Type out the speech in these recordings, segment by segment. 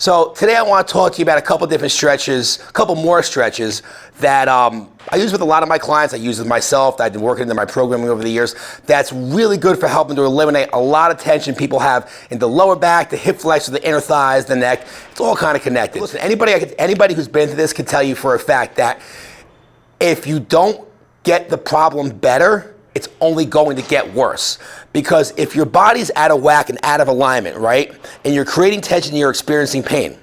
So today I want to talk to you about a couple different stretches, a couple more stretches that I use with a lot of my clients. I use with myself. I've been working into my programming over the years. That's really good for helping to eliminate a lot of tension people have in the lower back, the hip flexor, the inner thighs, the neck. It's all kind of connected. Listen, anybody who's been through this can tell you for a fact that if you don't get the problem better, it's only going to get worse. Because if your body's out of whack and out of alignment, right, and you're creating tension and you're experiencing pain,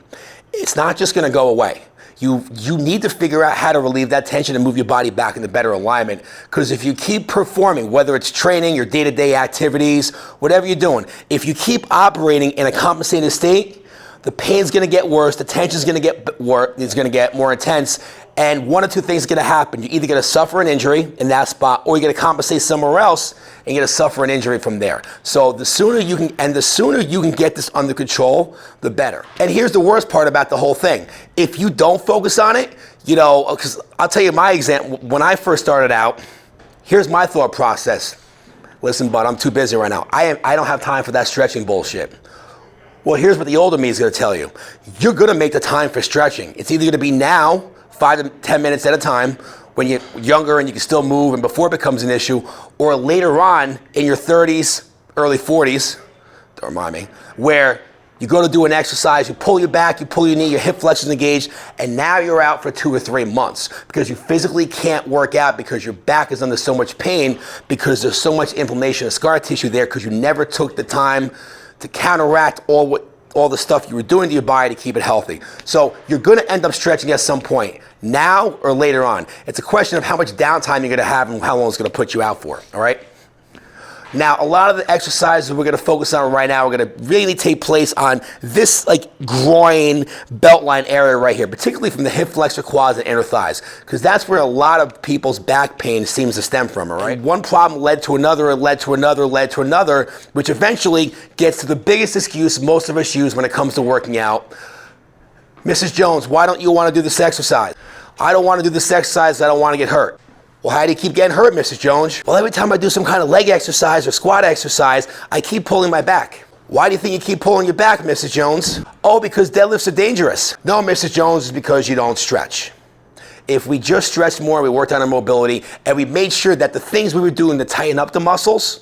it's not just gonna go away. You need to figure out how to relieve that tension and move your body back into better alignment. Because if you keep performing, whether it's training, your day-to-day activities, whatever you're doing, if you keep operating in a compensated state, the pain's gonna get worse, the tension's gonna get worse, it's gonna get more intense, and one or two things are gonna happen. You're either gonna suffer an injury in that spot, or you're gonna compensate somewhere else, and you're gonna suffer an injury from there. So the sooner you can get this under control, the better. And here's the worst part about the whole thing. If you don't focus on it, because I'll tell you my example, when I first started out, here's my thought process. Listen, bud, I'm too busy right now. I don't have time for that stretching bullshit. Well, here's what the older me is gonna tell you. You're gonna make the time for stretching. It's either gonna be now, 5 to 10 minutes at a time, when you're younger and you can still move and before it becomes an issue, or later on in your 30s, early 40s, don't remind me, where you go to do an exercise, you pull your back, you pull your knee, your hip flexors engaged, and now you're out for 2 or 3 months because you physically can't work out because your back is under so much pain because there's so much inflammation and scar tissue there because you never took the time to counteract all the stuff you were doing to your body to keep it healthy. So you're gonna end up stretching at some point, now or later on. It's a question of how much downtime you're gonna have and how long it's gonna put you out for, all right? Now, a lot of the exercises we're gonna focus on right now are gonna really take place on this groin, belt line area right here, particularly from the hip flexor, quads, and inner thighs, because that's where a lot of people's back pain seems to stem from, all right? One problem led to another, led to another, led to another, which eventually gets to the biggest excuse most of us use when it comes to working out. Mrs. Jones, why don't you wanna do this exercise? I don't wanna do this exercise, I don't wanna get hurt. Well, how do you keep getting hurt, Mrs. Jones? Well, every time I do some kind of leg exercise or squat exercise, I keep pulling my back. Why do you think you keep pulling your back, Mrs. Jones? Oh, because deadlifts are dangerous. No, Mrs. Jones, it's because you don't stretch. If we just stretched more, we worked on our mobility, and we made sure that the things we were doing to tighten up the muscles,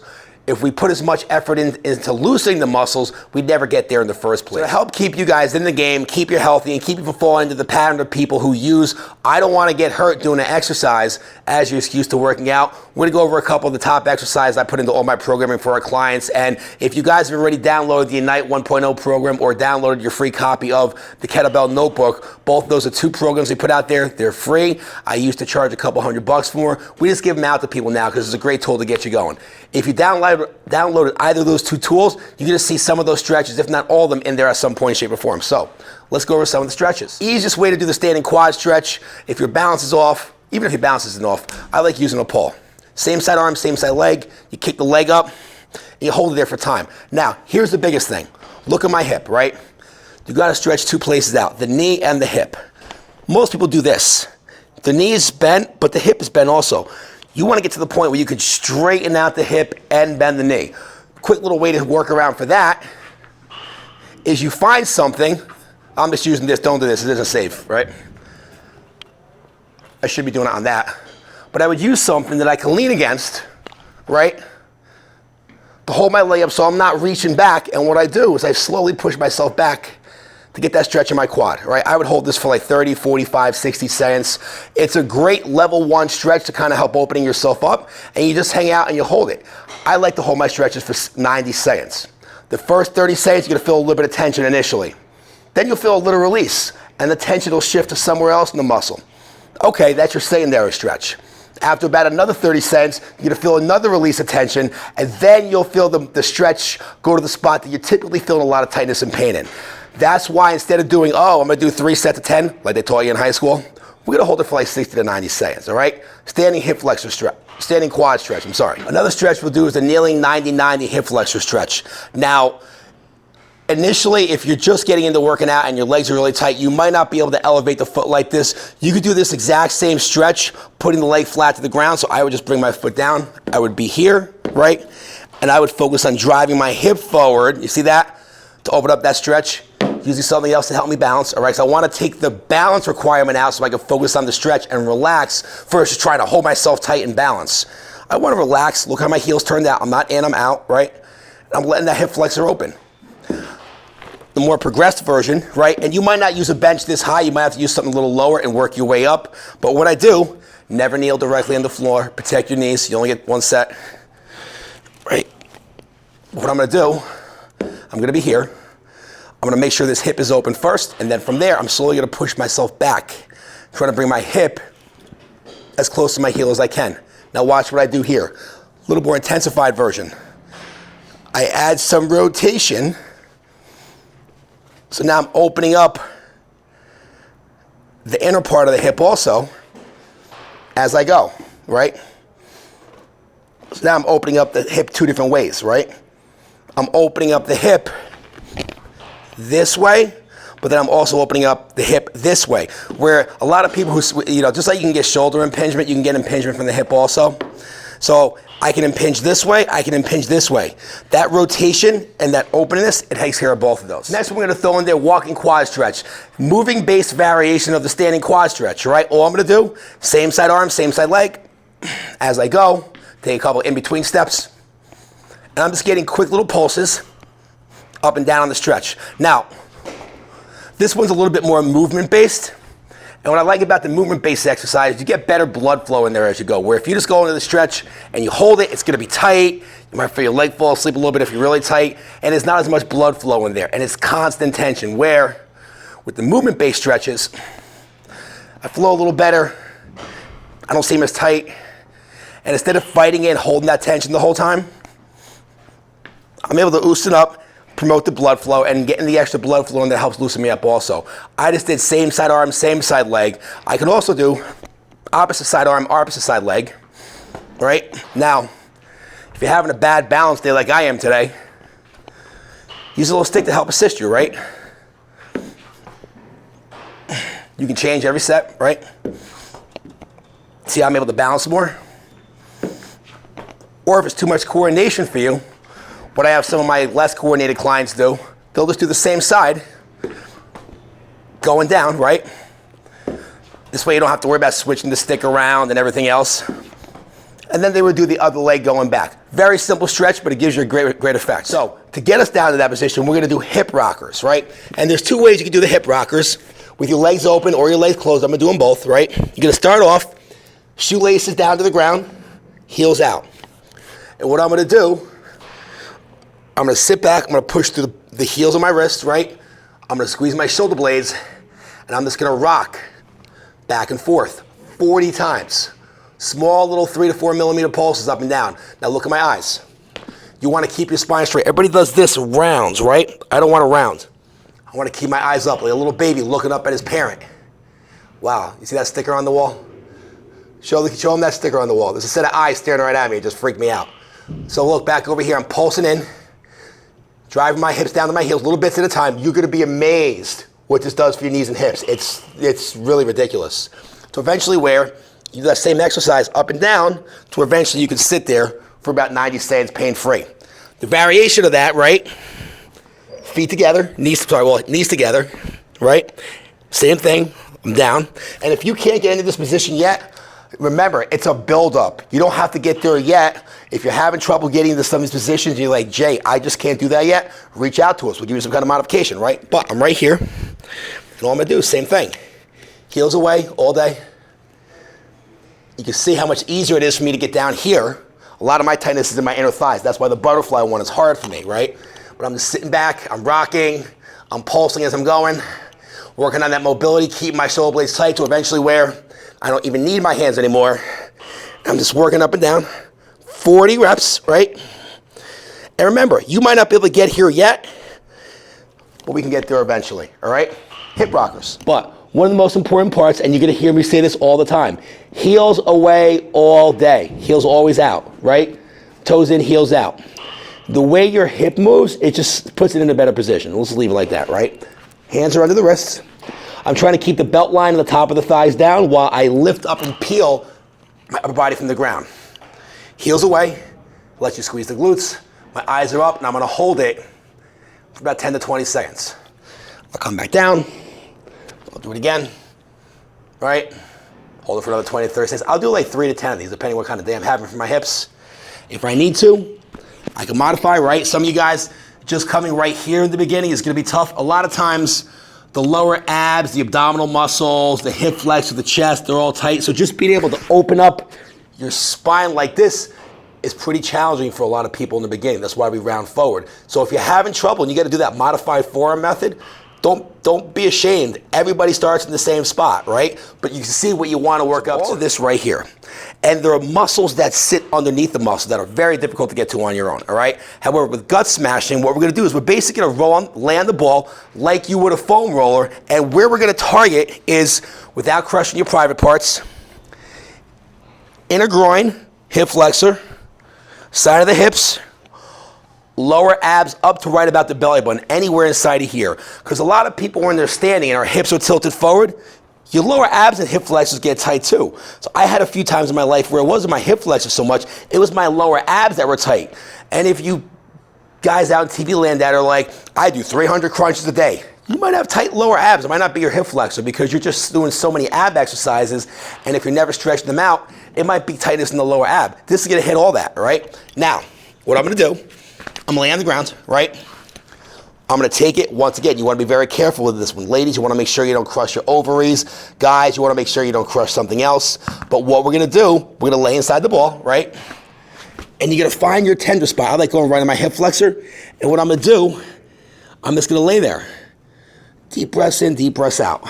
if we put as much effort into loosening the muscles, we'd never get there in the first place. So to help keep you guys in the game, keep you healthy, and keep you from falling into the pattern of people who use, I don't want to get hurt doing an exercise as your excuse to working out, we're going to go over a couple of the top exercises I put into all my programming for our clients. And if you guys have already downloaded the Ignite 1.0 program or downloaded your free copy of the Kettlebell Notebook, both of those are 2 programs we put out there. They're free. I used to charge a couple $100 for them. We just give them out to people now because it's a great tool to get you going. If you downloaded either of those 2 tools, you're gonna see some of those stretches, if not all of them, in there at some point, shape, or form. So let's go over some of the stretches. Easiest way to do the standing quad stretch, if your balance is off, even if your balance isn't off, I like using a pull. Same side arm, same side leg, you kick the leg up, and you hold it there for time. Now, here's the biggest thing. Look at my hip, right? You gotta stretch 2 places out, the knee and the hip. Most people do this. The knee is bent, but the hip is bent also. You want to get to the point where you can straighten out the hip and bend the knee. Quick little way to work around for that is you find something. I'm just using this, don't do this, it isn't safe, right? I should be doing it on that. But I would use something that I can lean against, right? To hold my leg up so I'm not reaching back, and what I do is I slowly push myself back to get that stretch in my quad, right? I would hold this for like 30, 45, 60 seconds. It's a great level 1 stretch to kind of help opening yourself up, and you just hang out and you hold it. I like to hold my stretches for 90 seconds. The first 30 seconds, you're gonna feel a little bit of tension initially. Then you'll feel a little release, and the tension will shift to somewhere else in the muscle. Okay, that's your secondary stretch. After about another 30 seconds, you're gonna feel another release of tension, and then you'll feel the stretch go to the spot that you're typically feeling a lot of tightness and pain in. That's why instead of doing, I'm gonna do 3 sets of 10, like they taught you in high school, we're gonna hold it for like 60 to 90 seconds, all right? Standing hip flexor stretch, standing quad stretch, I'm sorry. Another stretch we'll do is the kneeling 90-90 hip flexor stretch. Now, initially, if you're just getting into working out and your legs are really tight, you might not be able to elevate the foot like this. You could do this exact same stretch, putting the leg flat to the ground, so I would just bring my foot down. I would be here, right? And I would focus on driving my hip forward, you see that? To open up that stretch. using something else to help me balance, all right? So I want to take the balance requirement out so I can focus on the stretch and relax versus trying to hold myself tight and balance. I want to relax, look how my heels turned out. I'm not in, I'm out, right? I'm letting that hip flexor open. The more progressed version, right? And you might not use a bench this high, you might have to use something a little lower and work your way up. But what I do, never kneel directly on the floor, protect your knees, you only get one set, right? What I'm gonna do, I'm gonna be here. I'm gonna make sure this hip is open first, and then from there, I'm slowly gonna push myself back, trying to bring my hip as close to my heel as I can. Now watch what I do here. A little more intensified version. I add some rotation. So now I'm opening up the inner part of the hip also as I go, right? So now I'm opening up the hip two different ways, right? I'm opening up the hip this way, but then I'm also opening up the hip this way, where a lot of people who, just like you can get shoulder impingement, you can get impingement from the hip also. So I can impinge this way, I can impinge this way. That rotation and that openness, it takes care of both of those. Next, we're gonna throw in there walking quad stretch. Moving based variation of the standing quad stretch, right? All I'm gonna do, same side arm, same side leg. As I go, take a couple in-between steps. And I'm just getting quick little pulses up and down on the stretch. Now, this one's a little bit more movement based. And what I like about the movement-based exercise, you get better blood flow in there as you go. Where if you just go into the stretch and you hold it, it's gonna be tight. You might feel your leg fall asleep a little bit if you're really tight. And there's not as much blood flow in there. And it's constant tension. Where with the movement-based stretches, I flow a little better. I don't seem as tight. And instead of fighting it, holding that tension the whole time, I'm able to loosen up, promote the blood flow, and getting the extra blood flow in that helps loosen me up also. I just did same side arm, same side leg. I can also do opposite side arm, opposite side leg, right? Now, if you're having a bad balance day like I am today, use a little stick to help assist you, right? You can change every set, right? See how I'm able to balance more? Or if it's too much coordination for you, what I have some of my less coordinated clients do, they'll just do the same side, going down, right? This way you don't have to worry about switching the stick around and everything else. And then they would do the other leg going back. Very simple stretch, but it gives you a great effect. So to get us down to that position, we're gonna do hip rockers, right? And there's two ways you can do the hip rockers, with your legs open or your legs closed. I'm gonna do them both, right? You're gonna start off, shoelaces down to the ground, heels out. And what I'm gonna do, I'm gonna sit back, I'm gonna push through the heels of my wrists, right? I'm gonna squeeze my shoulder blades, and I'm just gonna rock back and forth 40 times. Small little 3 to 4 millimeter pulses up and down. Now look at my eyes. You wanna keep your spine straight. Everybody does this rounds, right? I don't wanna round. I wanna keep my eyes up like a little baby looking up at his parent. Wow, you see that sticker on the wall? Show him that sticker on the wall. There's a set of eyes staring right at me, it just freaked me out. So look, back over here, I'm pulsing in. Driving my hips down to my heels, little bits at a time. You're gonna be amazed what this does for your knees and hips. It's really ridiculous. So eventually where you do that same exercise up and down to eventually you can sit there for about 90 seconds pain-free. The variation of that, right? Feet together, knees together, right? Same thing, I'm down. And if you can't get into this position yet, remember, it's a build-up. You don't have to get there yet. If you're having trouble getting into some of these positions, and you're like, Jay, I just can't do that yet, reach out to us. We'll give you some kind of modification, right? But I'm right here, and all I'm gonna do is same thing. Heels away all day. You can see how much easier it is for me to get down here. A lot of my tightness is in my inner thighs. That's why the butterfly one is hard for me, right? But I'm just sitting back, I'm rocking, I'm pulsing as I'm going, working on that mobility, keeping my shoulder blades tight to eventually where I don't even need my hands anymore. I'm just working up and down. 40 reps, right? And remember, you might not be able to get here yet, but we can get there eventually, all right? Hip rockers. But one of the most important parts, and you're gonna hear me say this all the time, heels away all day. Heels always out, right? Toes in, heels out. The way your hip moves, it just puts it in a better position. Let's just leave it like that, right? Hands are under the wrists. I'm trying to keep the belt line and the top of the thighs down while I lift up and peel my upper body from the ground. Heels away, let you squeeze the glutes. My eyes are up and I'm gonna hold it for about 10 to 20 seconds. I'll come back down. I'll do it again, right? Hold it for another 20 to 30 seconds. I'll do like 3 to 10 of these, depending what kind of day I'm having for my hips. If I need to, I can modify, right? Some of you guys, just coming right here in the beginning is gonna be tough. A lot of times, the lower abs, the abdominal muscles, the hip flexor, the chest, they're all tight. So just being able to open up your spine like this is pretty challenging for a lot of people in the beginning. That's why we round forward. So if you're having trouble and you gotta do that modified forearm method, don't be ashamed. Everybody starts in the same spot, right? But you can see what you wanna work up to this right here. And there are muscles that sit underneath the muscle that are very difficult to get to on your own, all right? However, with gut smashing, what we're gonna do is we're basically gonna land the ball like you would a foam roller, and where we're gonna target is, without crushing your private parts, inner groin, hip flexor, side of the hips, lower abs up to right about the belly button, anywhere inside of here. Because a lot of people, when they're standing and our hips are tilted forward, your lower abs and hip flexors get tight too. So I had a few times in my life where it wasn't my hip flexors so much, it was my lower abs that were tight. And if you guys out in TV land that are like, I do 300 crunches a day, you might have tight lower abs. It might not be your hip flexor because you're just doing so many ab exercises, and if you're never stretching them out, it might be tightness in the lower ab. This is gonna hit all that, all right? Now, what I'm gonna do, I'm gonna lay on the ground, right? I'm gonna take it, once again, you wanna be very careful with this one. Ladies, you wanna make sure you don't crush your ovaries. Guys, you wanna make sure you don't crush something else. But what we're gonna do, we're gonna lay inside the ball, right? And you're gonna find your tender spot. I like going right in my hip flexor. And what I'm gonna do, I'm just gonna lay there. Deep breaths in, deep breaths out.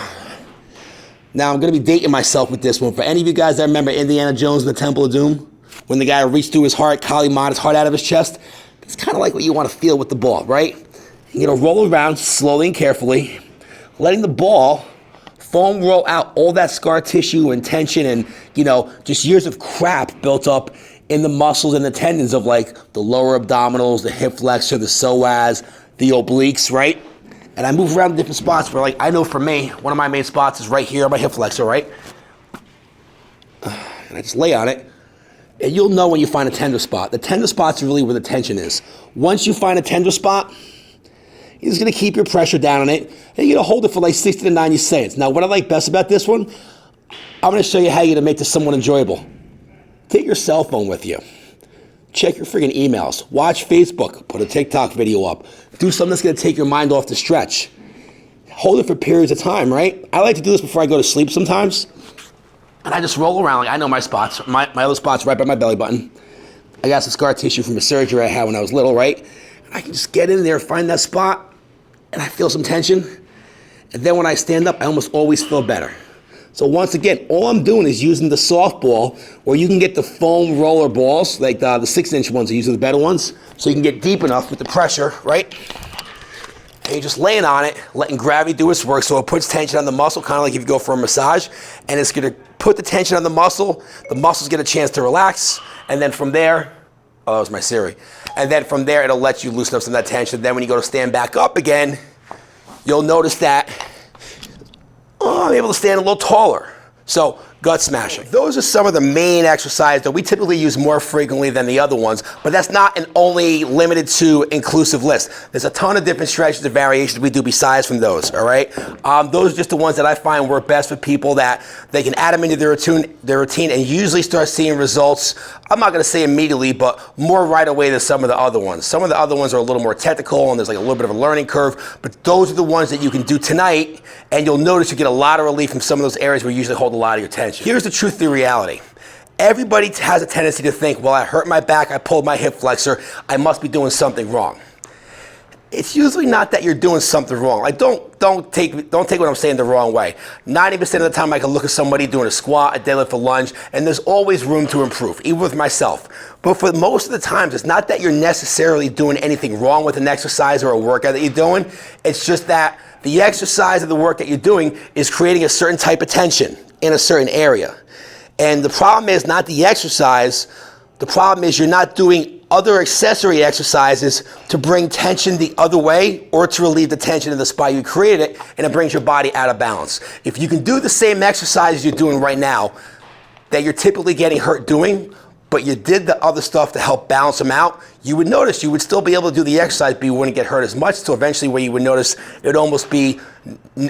Now, I'm gonna be dating myself with this one. For any of you guys that remember Indiana Jones and the Temple of Doom, when the guy reached through his heart, Kali Ma, his heart out of his chest, it's kind of like what you want to feel with the ball, right? You're gonna roll around slowly and carefully, letting the ball foam roll out all that scar tissue and tension and, just years of crap built up in the muscles and the tendons of like the lower abdominals, the hip flexor, the psoas, the obliques, right? And I move around to different spots where, like, I know for me, one of my main spots is right here on my hip flexor, right? And I just lay on it. And you'll know when you find a tender spot. The tender spot's really where the tension is. Once you find a tender spot, you're just gonna keep your pressure down on it, and you're gonna hold it for like 60 to 90 seconds. Now, what I like best about this one, I'm gonna show you how you're gonna make this somewhat enjoyable. Take your cell phone with you. Check your friggin' emails. Watch Facebook. Put a TikTok video up. Do something that's gonna take your mind off the stretch. Hold it for periods of time, right? I like to do this before I go to sleep sometimes. And I just roll around like I know my spots. My other spot's right by my belly button. I got some scar tissue from a surgery I had when I was little, right? And I can just get in there, find that spot, and I feel some tension. And then when I stand up, I almost always feel better. So once again, all I'm doing is using the softball, or you can get the foam roller balls, like the 6-inch ones, are using the better ones, so you can get deep enough with the pressure, right? And you're just laying on it, letting gravity do its work, so it puts tension on the muscle, kind of like if you go for a massage, and it's gonna put the tension on the muscles get a chance to relax, and then from there, oh, that was my Siri, and then from there, it'll let you loosen up some of that tension. Then when you go to stand back up again, you'll notice that, I'm able to stand a little taller. So, gut smashing. Those are some of the main exercises that we typically use more frequently than the other ones, but that's not an only limited to inclusive list. There's a ton of different stretches and variations we do besides from those, all right? Those are just the ones that I find work best for people that they can add them into their routine and usually start seeing results, I'm not gonna say immediately, but more right away than some of the other ones. Some of the other ones are a little more technical and there's like a little bit of a learning curve, but those are the ones that you can do tonight and you'll notice you get a lot of relief from some of those areas where you usually hold a lot of your tension. Here's the truth, the reality. Everybody has a tendency to think, well, I hurt my back, I pulled my hip flexor, I must be doing something wrong. It's usually not that you're doing something wrong. Like don't take what I'm saying the wrong way. 90% of the time I can look at somebody doing a squat, a deadlift, a lunge, and there's always room to improve, even with myself. But for most of the times, it's not that you're necessarily doing anything wrong with an exercise or a workout that you're doing. It's just that the exercise or the work that you're doing is creating a certain type of tension in a certain area. And the problem is not the exercise, the problem is you're not doing other accessory exercises to bring tension the other way or to relieve the tension in the spot you created, and it brings your body out of balance. If you can do the same exercises you're doing right now that you're typically getting hurt doing, but you did the other stuff to help balance them out, you would notice you would still be able to do the exercise, but you wouldn't get hurt as much. So eventually where you would notice it would almost be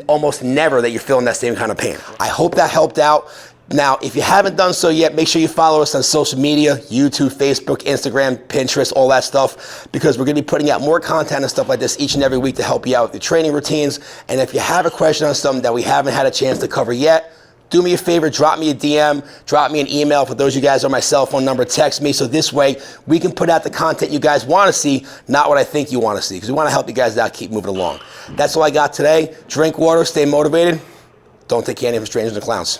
almost never that you're feeling that same kind of pain. I hope that helped out. Now, if you haven't done so yet, make sure you follow us on social media, YouTube, Facebook, Instagram, Pinterest, all that stuff, because we're going to be putting out more content and stuff like this each and every week to help you out with your training routines. And if you have a question on something that we haven't had a chance to cover yet, do me a favor, drop me a DM, drop me an email. For those of you guys on my cell phone number, text me, so this way we can put out the content you guys want to see, not what I think you want to see, because we want to help you guys out, keep moving along. That's all I got today. Drink water, stay motivated. Don't take candy from strangers and clowns.